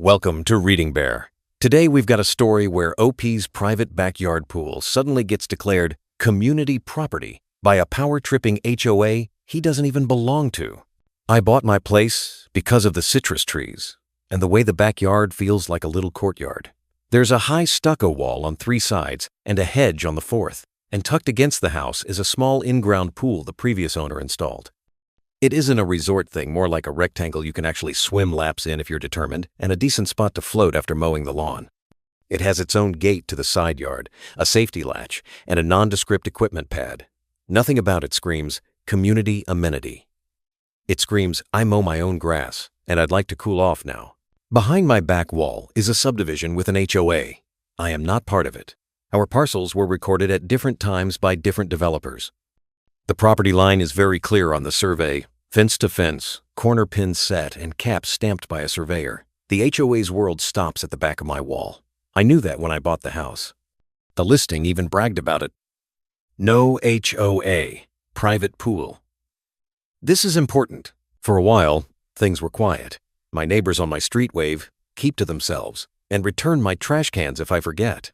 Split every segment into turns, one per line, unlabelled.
Welcome to ReadingBear. Today we've got a story where OP's private backyard pool suddenly gets declared community property by a power-tripping HOA he doesn't even belong to. I bought my place because of the citrus trees and the way the backyard feels like a little courtyard. There's a high stucco wall on 3 sides and a hedge on the 4th, and tucked against the house is a small in-ground pool the previous owner installed. It isn't a resort thing, more like a rectangle you can actually swim laps in if you're determined, and a decent spot to float after mowing the lawn. It has its own gate to the side yard, a safety latch, and a nondescript equipment pad. Nothing about it screams community amenity. It screams, I mow my own grass, and I'd like to cool off now. Behind my back wall is a subdivision with an HOA. I am not part of it. Our parcels were recorded at different times by different developers. The property line is very clear on the survey, fence to fence, corner pins set, and caps stamped by a surveyor. The HOA's world stops at the back of my wall. I knew that when I bought the house. The listing even bragged about it. No HOA, private pool. This is important. For a while, things were quiet. My neighbors on my street wave, keep to themselves, and return my trash cans if I forget.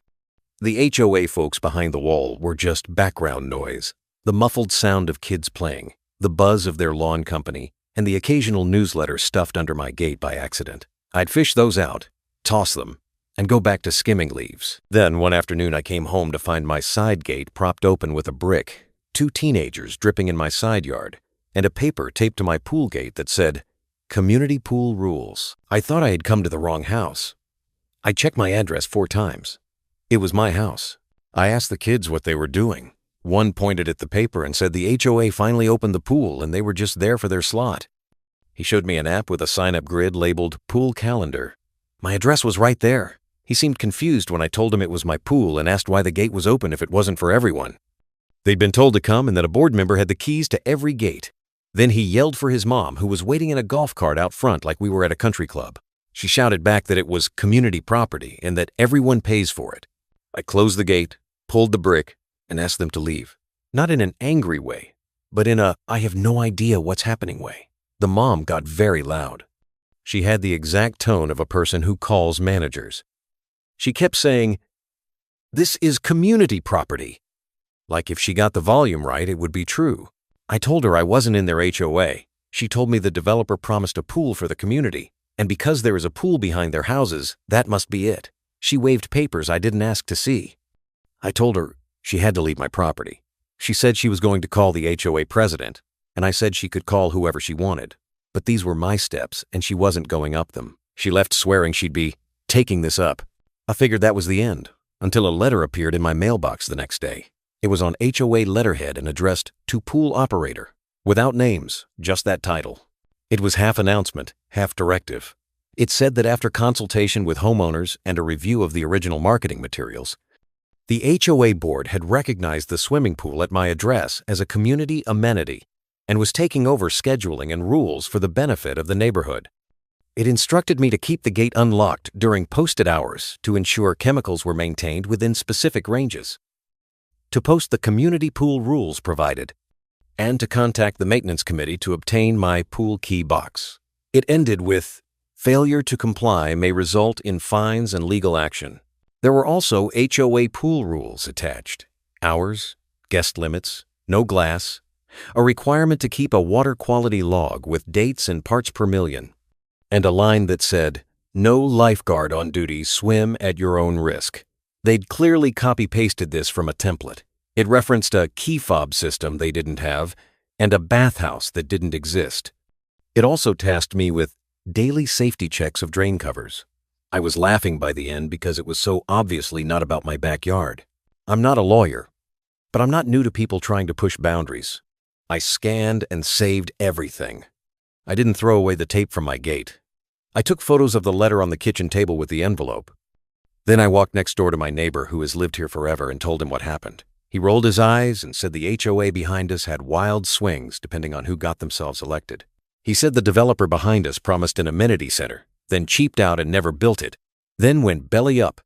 The HOA folks behind the wall were just background noise. The muffled sound of kids playing, the buzz of their lawn company, and the occasional newsletter stuffed under my gate by accident. I'd fish those out, toss them, and go back to skimming leaves. Then one afternoon I came home to find my side gate propped open with a brick, 2 teenagers dripping in my side yard, and a paper taped to my pool gate that said, Community Pool Rules. I thought I had come to the wrong house. I checked my address 4 times. It was my house. I asked the kids what they were doing. One pointed at the paper and said the HOA finally opened the pool and they were just there for their slot. He showed me an app with a sign-up grid labeled Pool Calendar. My address was right there. He seemed confused when I told him it was my pool and asked why the gate was open if it wasn't for everyone. They'd been told to come and that a board member had the keys to every gate. Then he yelled for his mom, who was waiting in a golf cart out front like we were at a country club. She shouted back that it was community property and that everyone pays for it. I closed the gate, pulled the brick, and asked them to leave. Not in an angry way, but in a I have no idea what's happening way. The mom got very loud. She had the exact tone of a person who calls managers. She kept saying, "This is community property." Like if she got the volume right, it would be true. I told her I wasn't in their HOA. She told me the developer promised a pool for the community, and because there is a pool behind their houses, that must be it. She waved papers I didn't ask to see. I told her she had to leave my property. She said she was going to call the HOA president, and I said she could call whoever she wanted. But these were my steps, and she wasn't going up them. She left swearing she'd be taking this up. I figured that was the end, until a letter appeared in my mailbox the next day. It was on HOA letterhead and addressed to pool operator, without names, just that title. It was half announcement, half directive. It said that after consultation with homeowners and a review of the original marketing materials, the HOA board had recognized the swimming pool at my address as a community amenity and was taking over scheduling and rules for the benefit of the neighborhood. It instructed me to keep the gate unlocked during posted hours to ensure chemicals were maintained within specific ranges, to post the community pool rules provided, and to contact the maintenance committee to obtain my pool key box. It ended with, failure to comply may result in fines and legal action. There were also HOA pool rules attached. Hours, guest limits, no glass, a requirement to keep a water quality log with dates and parts per million, and a line that said, no lifeguard on duty, swim at your own risk. They'd clearly copy-pasted this from a template. It referenced a key fob system they didn't have and a bathhouse that didn't exist. It also tasked me with daily safety checks of drain covers. I was laughing by the end because it was so obviously not about my backyard. I'm not a lawyer, but I'm not new to people trying to push boundaries. I scanned and saved everything. I didn't throw away the tape from my gate. I took photos of the letter on the kitchen table with the envelope. Then I walked next door to my neighbor who has lived here forever and told him what happened. He rolled his eyes and said the HOA behind us had wild swings depending on who got themselves elected. He said the developer behind us promised an amenity center, then cheaped out and never built it, then went belly up.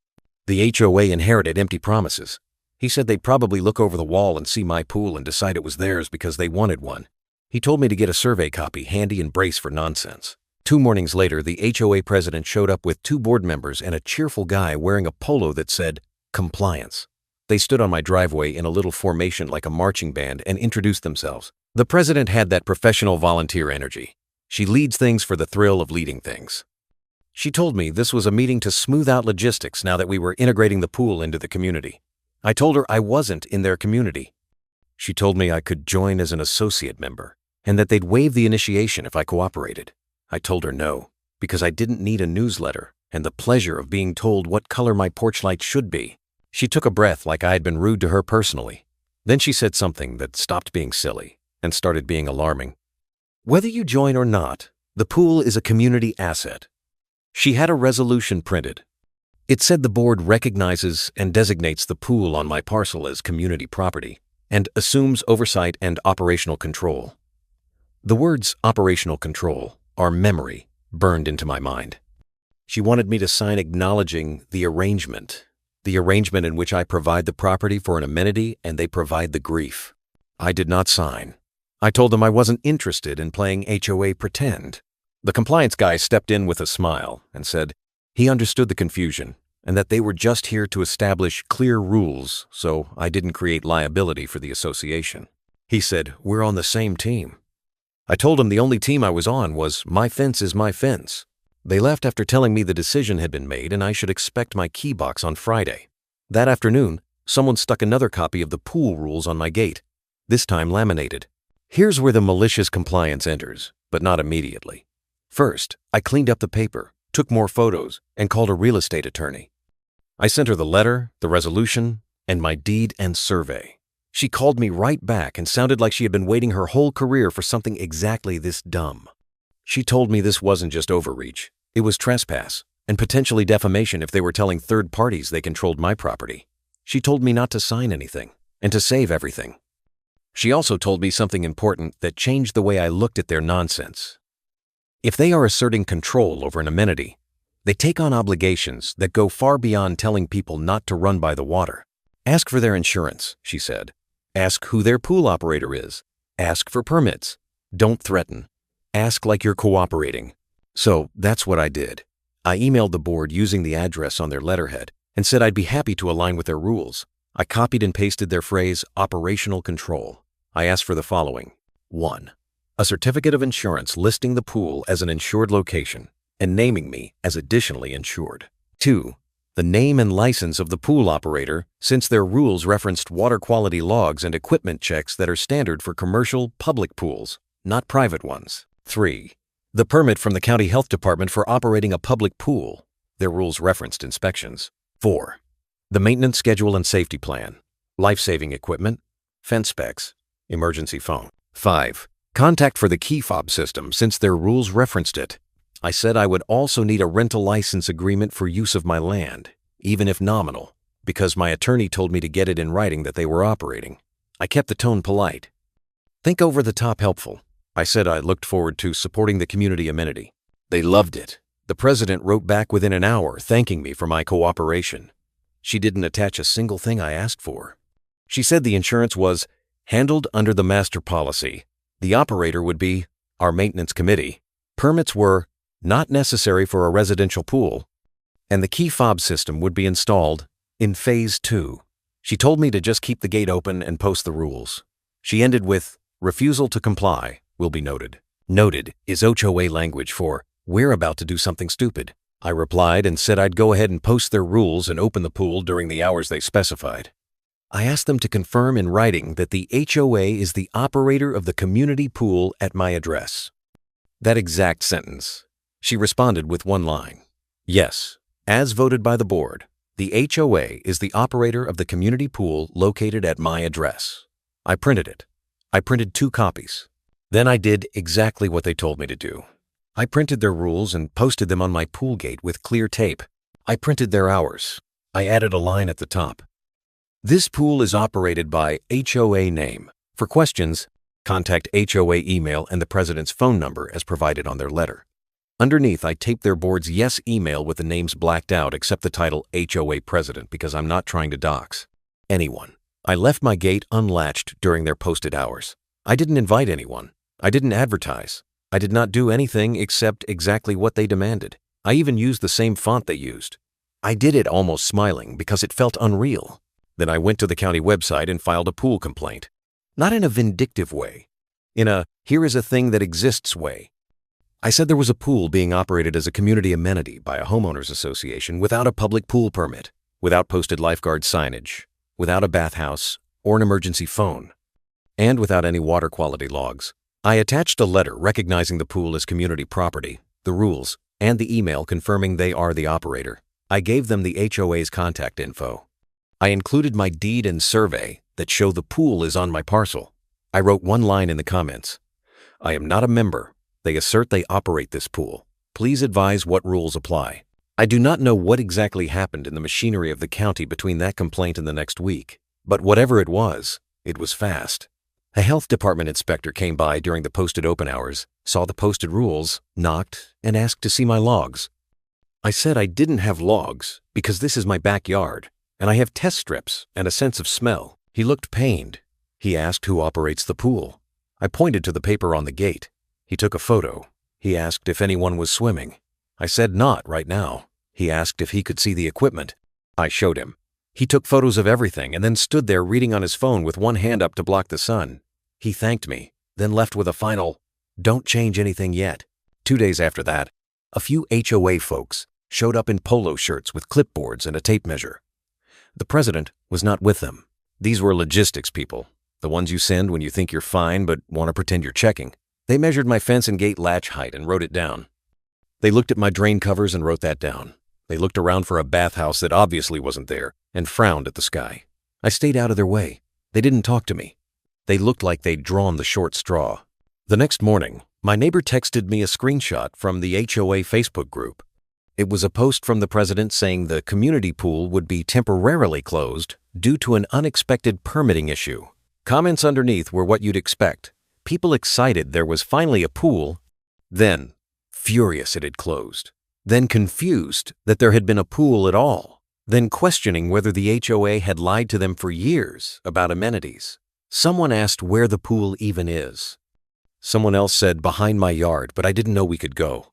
The HOA inherited empty promises. He said they'd probably look over the wall and see my pool and decide it was theirs because they wanted one. He told me to get a survey copy handy and brace for nonsense. 2 mornings later, the HOA president showed up with 2 board members and a cheerful guy wearing a polo that said, "Compliance." They stood on my driveway in a little formation like a marching band and introduced themselves. The president had that professional volunteer energy. She leads things for the thrill of leading things. She told me this was a meeting to smooth out logistics now that we were integrating the pool into the community. I told her I wasn't in their community. She told me I could join as an associate member and that they'd waive the initiation if I cooperated. I told her no, because I didn't need a newsletter and the pleasure of being told what color my porch light should be. She took a breath like I had been rude to her personally. Then she said something that stopped being silly and started being alarming. Whether you join or not, the pool is a community asset. She had a resolution printed. It said the board recognizes and designates the pool on my parcel as community property and assumes oversight and operational control. The words operational control are memory burned into my mind. She wanted me to sign acknowledging the arrangement in which I provide the property for an amenity and they provide the grief. I did not sign. I told them I wasn't interested in playing HOA pretend. The compliance guy stepped in with a smile and said he understood the confusion and that they were just here to establish clear rules so I didn't create liability for the association. He said, "We're on the same team." I told him the only team I was on was my fence is my fence. They left after telling me the decision had been made and I should expect my key box on Friday. That afternoon, someone stuck another copy of the pool rules on my gate, this time laminated. Here's where the malicious compliance enters, but not immediately. First, I cleaned up the paper, took more photos, and called a real estate attorney. I sent her the letter, the resolution, and my deed and survey. She called me right back and sounded like she had been waiting her whole career for something exactly this dumb. She told me this wasn't just overreach, it was trespass and potentially defamation if they were telling third parties they controlled my property. She told me not to sign anything and to save everything. She also told me something important that changed the way I looked at their nonsense. If they are asserting control over an amenity, they take on obligations that go far beyond telling people not to run by the water. Ask for their insurance, she said. Ask who their pool operator is. Ask for permits. Don't threaten. Ask like you're cooperating. So that's what I did. I emailed the board using the address on their letterhead and said I'd be happy to align with their rules. I copied and pasted their phrase, operational control. I asked for the following. 1. A certificate of insurance listing the pool as an insured location and naming me as additionally insured. 2. The name and license of the pool operator since their rules referenced water quality logs and equipment checks that are standard for commercial, public pools, not private ones. 3. The permit from the county health department for operating a public pool. Their rules referenced inspections. 4. The maintenance schedule and safety plan, life-saving equipment, fence specs, emergency phone. 5. Contact for the key fob system since their rules referenced it. I said I would also need a rental license agreement for use of my land, even if nominal, because my attorney told me to get it in writing that they were operating. I kept the tone polite. Think over the top helpful. I said I looked forward to supporting the community amenity. They loved it. The president wrote back within an hour thanking me for my cooperation. She didn't attach a single thing I asked for. She said the insurance was handled under the master policy. The operator would be our maintenance committee. Permits were not necessary for a residential pool, and the key fob system would be installed in phase 2. She told me to just keep the gate open and post the rules. She ended with, refusal to comply will be noted. Noted is HOA language for, we're about to do something stupid. I replied and said I'd go ahead and post their rules and open the pool during the hours they specified. I asked them to confirm in writing that the HOA is the operator of the community pool at my address. That exact sentence. She responded with one line. Yes, as voted by the board, the HOA is the operator of the community pool located at my address. I printed it. I printed 2 copies. Then I did exactly what they told me to do. I printed their rules and posted them on my pool gate with clear tape. I printed their hours. I added a line at the top. This pool is operated by HOA name. For questions, contact HOA email and the president's phone number as provided on their letter. Underneath, I taped their board's yes email with the names blacked out except the title HOA president because I'm not trying to dox anyone. I left my gate unlatched during their posted hours. I didn't invite anyone. I didn't advertise. I did not do anything except exactly what they demanded. I even used the same font they used. I did it almost smiling because it felt unreal. Then I went to the county website and filed a pool complaint. Not in a vindictive way. In a, here is a thing that exists way. I said there was a pool being operated as a community amenity by a homeowners association without a public pool permit, without posted lifeguard signage, without a bathhouse or an emergency phone, and without any water quality logs. I attached a letter recognizing the pool as community property, the rules, and the email confirming they are the operator. I gave them the HOA's contact info. I included my deed and survey that show the pool is on my parcel. I wrote one line in the comments. I am not a member. They assert they operate this pool. Please advise what rules apply. I do not know what exactly happened in the machinery of the county between that complaint and the next week, but whatever it was fast. A health department inspector came by during the posted open hours, saw the posted rules, knocked, and asked to see my logs. I said I didn't have logs because this is my backyard, and I have test strips and a sense of smell. He looked pained. He asked who operates the pool. I pointed to the paper on the gate. He took a photo. He asked if anyone was swimming. I said not right now. He asked if he could see the equipment. I showed him. He took photos of everything and then stood there reading on his phone with one hand up to block the sun. He thanked me, then left with a final, "Don't change anything yet." 2 days after that, a few HOA folks showed up in polo shirts with clipboards and a tape measure. The president was not with them. These were logistics people, the ones you send when you think you're fine but want to pretend you're checking. They measured my fence and gate latch height and wrote it down. They looked at my drain covers and wrote that down. They looked around for a bathhouse that obviously wasn't there and frowned at the sky. I stayed out of their way. They didn't talk to me. They looked like they'd drawn the short straw. The next morning, my neighbor texted me a screenshot from the HOA Facebook group. It was a post from the president saying the community pool would be temporarily closed due to an unexpected permitting issue. Comments underneath were what you'd expect. People excited there was finally a pool, then furious it had closed, then confused that there had been a pool at all, then questioning whether the HOA had lied to them for years about amenities. Someone asked where the pool even is. Someone else said behind my yard, but I didn't know we could go.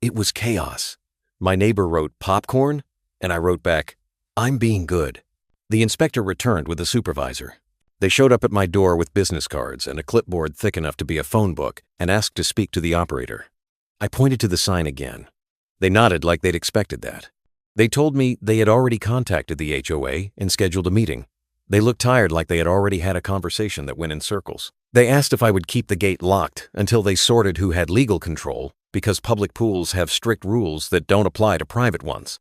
It was chaos. My neighbor wrote popcorn, and I wrote back, "I'm being good." The inspector returned with the supervisor. They showed up at my door with business cards and a clipboard thick enough to be a phone book and asked to speak to the operator. I pointed to the sign again. They nodded like they'd expected that. They told me they had already contacted the HOA and scheduled a meeting. They looked tired like they had already had a conversation that went in circles. They asked if I would keep the gate locked until they sorted who had legal control because public pools have strict rules that don't apply to private ones.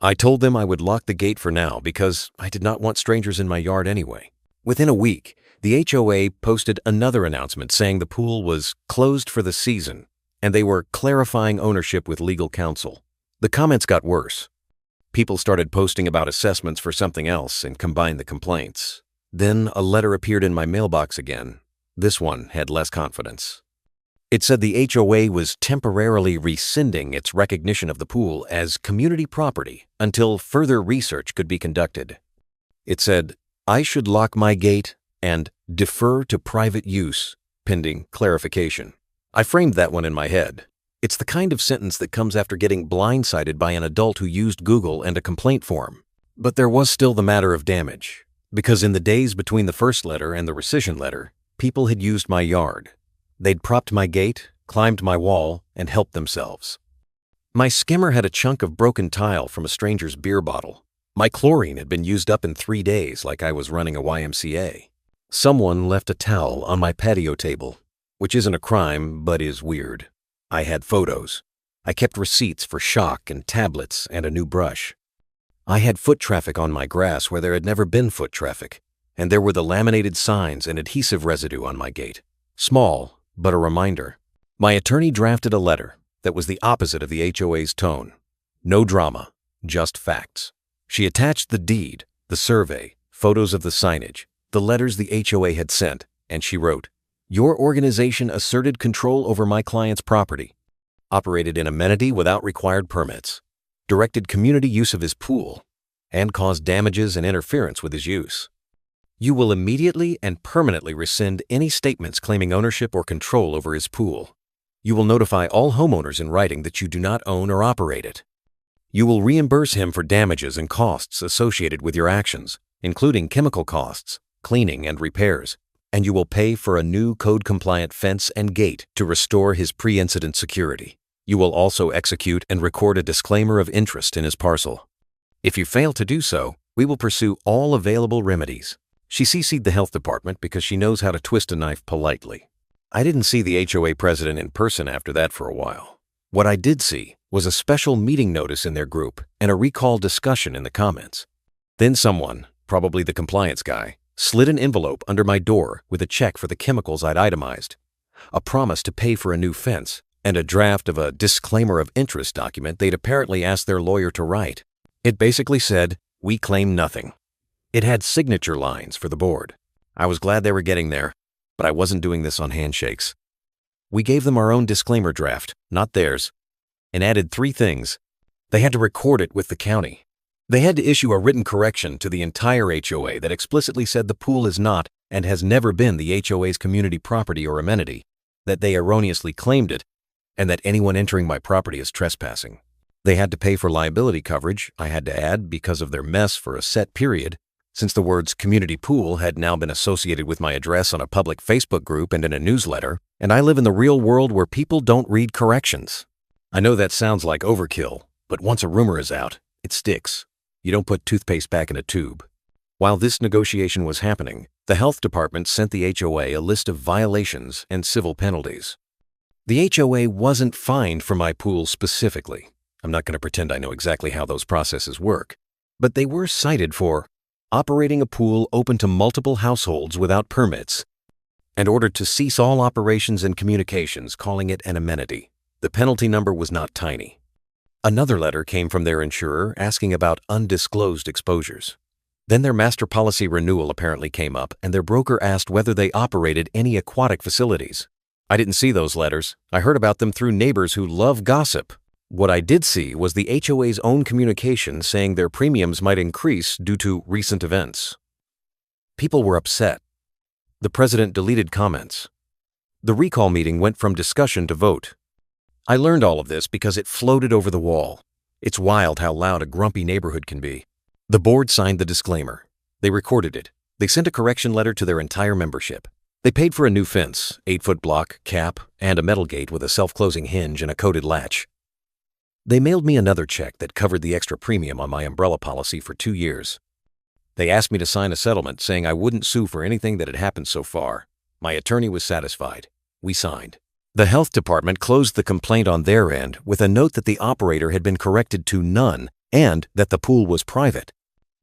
I told them I would lock the gate for now because I did not want strangers in my yard anyway. Within a week, the HOA posted another announcement saying the pool was closed for the season and they were clarifying ownership with legal counsel. The comments got worse. People started posting about assessments for something else and combined the complaints. Then a letter appeared in my mailbox again. This one had less confidence. It said the HOA was temporarily rescinding its recognition of the pool as community property until further research could be conducted. It said, I should lock my gate and defer to private use, pending clarification. I framed that one in my head. It's the kind of sentence that comes after getting blindsided by an adult who used Google and a complaint form. But there was still the matter of damage, because in the days between the first letter and the rescission letter, people had used my yard. They'd propped my gate, climbed my wall, and helped themselves. My skimmer had a chunk of broken tile from a stranger's beer bottle. My chlorine had been used up in 3 days like I was running a YMCA. Someone left a towel on my patio table, which isn't a crime, but is weird. I had photos. I kept receipts for shock and tablets and a new brush. I had foot traffic on my grass where there had never been foot traffic, and there were the laminated signs and adhesive residue on my gate. Small, but a reminder. My attorney drafted a letter that was the opposite of the HOA's tone. No drama, just facts. She attached the deed, the survey, photos of the signage, the letters the HOA had sent, and she wrote, Your organization asserted control over my client's property, operated an amenity without required permits, directed community use of his pool, and caused damages and interference with his use. You will immediately and permanently rescind any statements claiming ownership or control over his pool. You will notify all homeowners in writing that you do not own or operate it. You will reimburse him for damages and costs associated with your actions, including chemical costs, cleaning, and repairs, and you will pay for a new code-compliant fence and gate to restore his pre-incident security. You will also execute and record a disclaimer of interest in his parcel. If you fail to do so, we will pursue all available remedies. She CC'd the health department because she knows how to twist a knife politely. I didn't see the HOA president in person after that for a while. What I did see was a special meeting notice in their group and a recall discussion in the comments. Then someone, probably the compliance guy, slid an envelope under my door with a check for the chemicals I'd itemized, a promise to pay for a new fence, and a draft of a disclaimer of interest document they'd apparently asked their lawyer to write. It basically said, "We claim nothing." It had signature lines for the board. I was glad they were getting there, but I wasn't doing this on handshakes. We gave them our own disclaimer draft, not theirs, and added 3 things. They had to record it with the county. They had to issue a written correction to the entire HOA that explicitly said the pool is not and has never been the HOA's community property or amenity, that they erroneously claimed it, and that anyone entering my property is trespassing. They had to pay for liability coverage I had to add because of their mess for a set period, since the words community pool had now been associated with my address on a public Facebook group and in a newsletter, and I live in the real world where people don't read corrections. I know that sounds like overkill, but once a rumor is out, it sticks. You don't put toothpaste back in a tube. While this negotiation was happening, the health department sent the HOA a list of violations and civil penalties. The HOA wasn't fined for my pool specifically. I'm not going to pretend I know exactly how those processes work, but they were cited for operating a pool open to multiple households without permits, and ordered to cease all operations and communications, calling it an amenity. The penalty number was not tiny. Another letter came from their insurer asking about undisclosed exposures. Then their master policy renewal apparently came up, and their broker asked whether they operated any aquatic facilities. I didn't see those letters. I heard about them through neighbors who love gossip. What I did see was the HOA's own communication saying their premiums might increase due to recent events. People were upset. The president deleted comments. The recall meeting went from discussion to vote. I learned all of this because it floated over the wall. It's wild how loud a grumpy neighborhood can be. The board signed the disclaimer. They recorded it. They sent a correction letter to their entire membership. They paid for a new fence, 8-foot block, cap, and a metal gate with a self-closing hinge and a coded latch. They mailed me another check that covered the extra premium on my umbrella policy for 2 years. They asked me to sign a settlement saying I wouldn't sue for anything that had happened so far. My attorney was satisfied. We signed. The health department closed the complaint on their end with a note that the operator had been corrected to none and that the pool was private.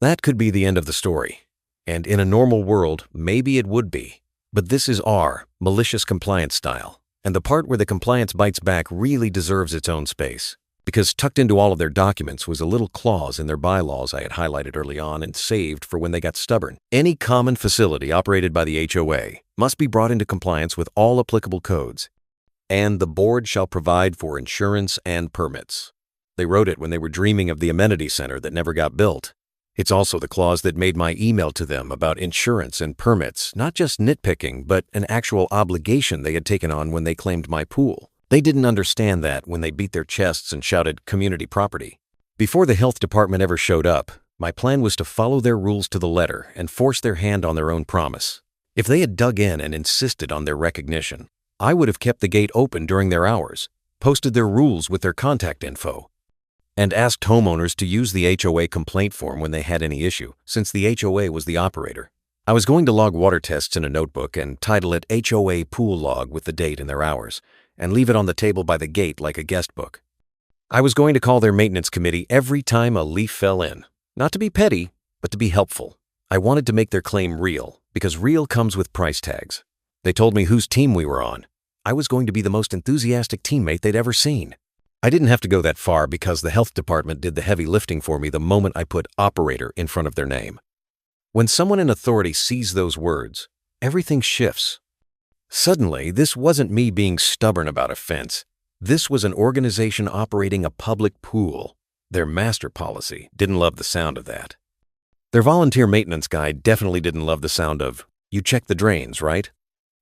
That could be the end of the story. And in a normal world, maybe it would be. But this is our malicious compliance style, and the part where the compliance bites back really deserves its own space. Because tucked into all of their documents was a little clause in their bylaws I had highlighted early on and saved for when they got stubborn. Any common facility operated by the HOA must be brought into compliance with all applicable codes, and the board shall provide for insurance and permits. They wrote it when they were dreaming of the amenity center that never got built. It's also the clause that made my email to them about insurance and permits not just nitpicking, but an actual obligation they had taken on when they claimed my pool. They didn't understand that when they beat their chests and shouted community property. Before the health department ever showed up, my plan was to follow their rules to the letter and force their hand on their own promise. If they had dug in and insisted on their recognition, I would have kept the gate open during their hours, posted their rules with their contact info, and asked homeowners to use the HOA complaint form when they had any issue, since the HOA was the operator. I was going to log water tests in a notebook and title it HOA Pool Log with the date and their hours, and leave it on the table by the gate like a guest book. I was going to call their maintenance committee every time a leaf fell in, not to be petty, but to be helpful. I wanted to make their claim real, because real comes with price tags. They told me whose team we were on. I was going to be the most enthusiastic teammate they'd ever seen. I didn't have to go that far because the health department did the heavy lifting for me the moment I put operator in front of their name. When someone in authority sees those words, everything shifts. Suddenly, this wasn't me being stubborn about a fence. This was an organization operating a public pool. Their master policy didn't love the sound of that. Their volunteer maintenance guy definitely didn't love the sound of, "You check the drains, right?"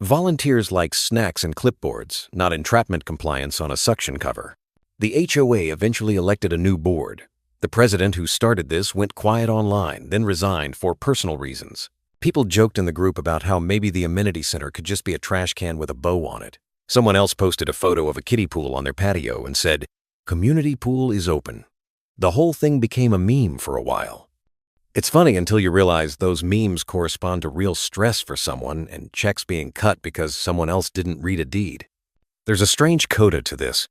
Volunteers like snacks and clipboards, not entrapment compliance on a suction cover. The HOA eventually elected a new board. The president who started this went quiet online, then resigned for personal reasons. People joked in the group about how maybe the amenity center could just be a trash can with a bow on it. Someone else posted a photo of a kiddie pool on their patio and said, "Community pool is open." The whole thing became a meme for a while. It's funny until you realize those memes correspond to real stress for someone and checks being cut because someone else didn't read a deed. There's a strange coda to this.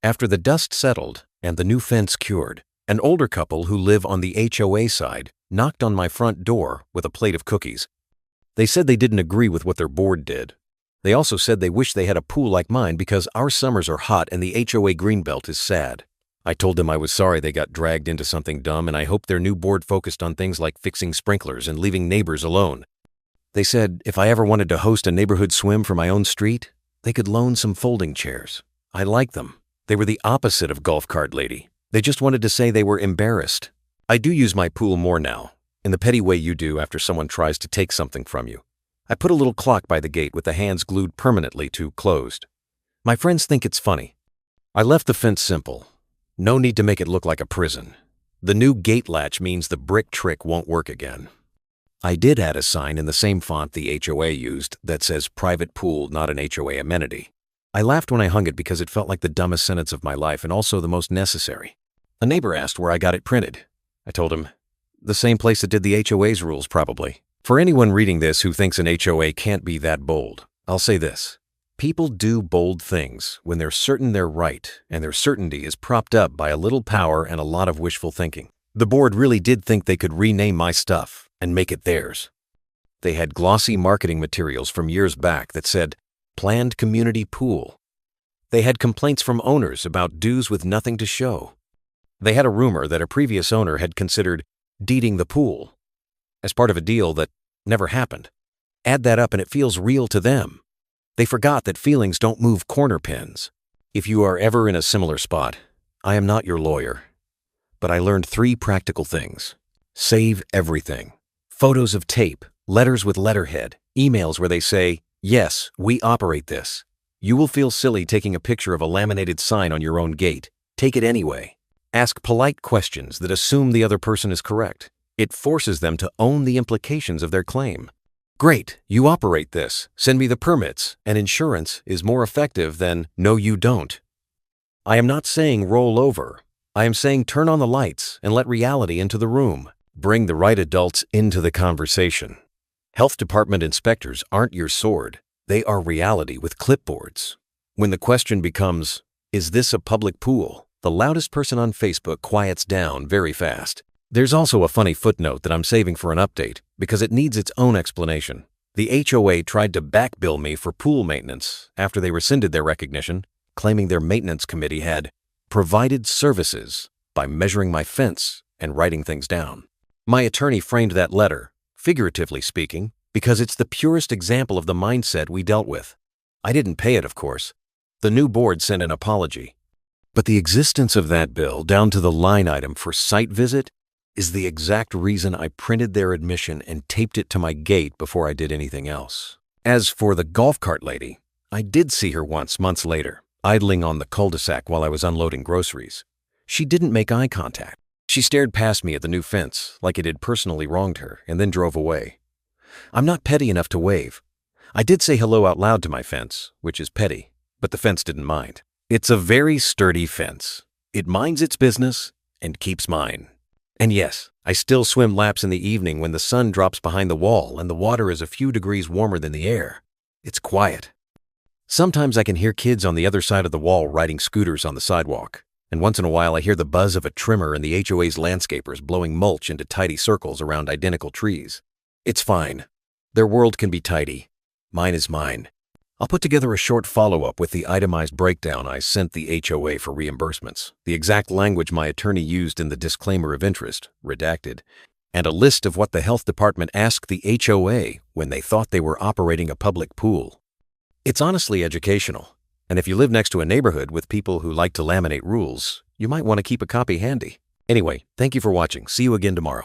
After the dust settled and the new fence cured, an older couple who live on the HOA side knocked on my front door with a plate of cookies. They said they didn't agree with what their board did. They also said they wish they had a pool like mine because our summers are hot and the HOA greenbelt is sad. I told them I was sorry they got dragged into something dumb and I hoped their new board focused on things like fixing sprinklers and leaving neighbors alone. They said if I ever wanted to host a neighborhood swim for my own street, they could loan some folding chairs. I liked them. They were the opposite of golf cart lady. They just wanted to say they were embarrassed. I do use my pool more now, in the petty way you do after someone tries to take something from you. I put a little clock by the gate with the hands glued permanently to closed. My friends think it's funny. I left the fence simple. No need to make it look like a prison. The new gate latch means the brick trick won't work again. I did add a sign in the same font the HOA used that says private pool, not an HOA amenity. I laughed when I hung it because it felt like the dumbest sentence of my life and also the most necessary. A neighbor asked where I got it printed. I told him, the same place that did the HOA's rules probably. For anyone reading this who thinks an HOA can't be that bold, I'll say this. People do bold things when they're certain they're right and their certainty is propped up by a little power and a lot of wishful thinking. The board really did think they could rename my stuff and make it theirs. They had glossy marketing materials from years back that said, planned community pool. They had complaints from owners about dues with nothing to show. They had a rumor that a previous owner had considered deeding the pool as part of a deal that never happened. Add that up and it feels real to them. They forgot that feelings don't move corner pins. If you are ever in a similar spot, I am not your lawyer, but I learned 3 practical things. Save everything. Photos of tape, letters with letterhead, emails where they say, yes, we operate this. You will feel silly taking a picture of a laminated sign on your own gate. Take it anyway. Ask polite questions that assume the other person is correct. It forces them to own the implications of their claim. Great, you operate this. Send me the permits, and insurance is more effective than no you don't. I am not saying roll over. I am saying turn on the lights and let reality into the room. Bring the right adults into the conversation. Health department inspectors aren't your sword. They are reality with clipboards. When the question becomes, is this a public pool? The loudest person on Facebook quiets down very fast. There's also a funny footnote that I'm saving for an update because it needs its own explanation. The HOA tried to back-bill me for pool maintenance after they rescinded their recognition, claiming their maintenance committee had provided services by measuring my fence and writing things down. My attorney framed that letter, figuratively speaking, because it's the purest example of the mindset we dealt with. I didn't pay it, of course. The new board sent an apology. But the existence of that bill, down to the line item for site visit, is the exact reason I printed their admission and taped it to my gate before I did anything else. As for the golf cart lady, I did see her once months later, idling on the cul-de-sac while I was unloading groceries. She didn't make eye contact. She stared past me at the new fence like it had personally wronged her and then drove away. I'm not petty enough to wave. I did say hello out loud to my fence, which is petty, but the fence didn't mind. It's a very sturdy fence. It minds its business and keeps mine. And yes, I still swim laps in the evening when the sun drops behind the wall and the water is a few degrees warmer than the air. It's quiet. Sometimes I can hear kids on the other side of the wall riding scooters on the sidewalk, and once in a while I hear the buzz of a trimmer and the HOA's landscapers blowing mulch into tidy circles around identical trees. It's fine. Their world can be tidy. Mine is mine. I'll put together a short follow-up with the itemized breakdown I sent the HOA for reimbursements, the exact language my attorney used in the disclaimer of interest, redacted, and a list of what the health department asked the HOA when they thought they were operating a public pool. It's honestly educational, and if you live next to a neighborhood with people who like to laminate rules, you might want to keep a copy handy. Anyway, thank you for watching. See you again tomorrow.